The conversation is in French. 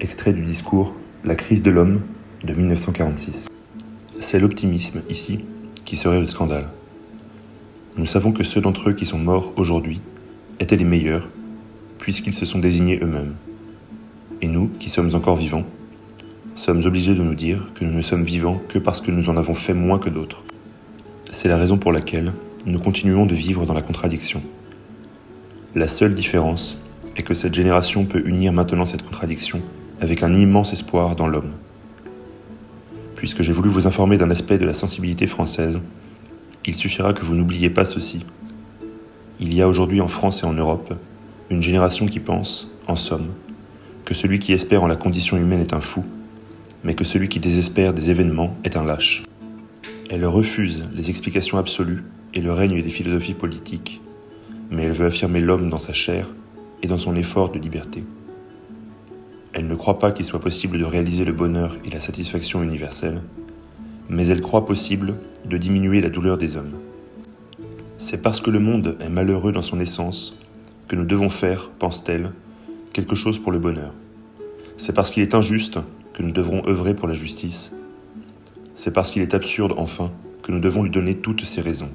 Extrait du discours « La crise de l'homme » de 1946. C'est l'optimisme, ici, qui serait le scandale. Nous savons que ceux d'entre eux qui sont morts aujourd'hui étaient les meilleurs, puisqu'ils se sont désignés eux-mêmes. Et nous, qui sommes encore vivants, sommes obligés de nous dire que nous ne sommes vivants que parce que nous en avons fait moins que d'autres. C'est la raison pour laquelle nous continuons de vivre dans la contradiction. La seule différence est que cette génération peut unir maintenant cette contradiction avec un immense espoir dans l'homme. Puisque j'ai voulu vous informer d'un aspect de la sensibilité française, il suffira que vous n'oubliez pas ceci. Il y a aujourd'hui en France et en Europe une génération qui pense, en somme, que celui qui espère en la condition humaine est un fou, mais que celui qui désespère des événements est un lâche. Elle refuse les explications absolues et le règne des philosophies politiques, mais elle veut affirmer l'homme dans sa chair et dans son effort de liberté. Elle ne croit pas qu'il soit possible de réaliser le bonheur et la satisfaction universelle, mais elle croit possible de diminuer la douleur des hommes. C'est parce que le monde est malheureux dans son essence que nous devons faire, pense-t-elle, quelque chose pour le bonheur. C'est parce qu'il est injuste que nous devrons œuvrer pour la justice. C'est parce qu'il est absurde, enfin, que nous devons lui donner toutes ses raisons.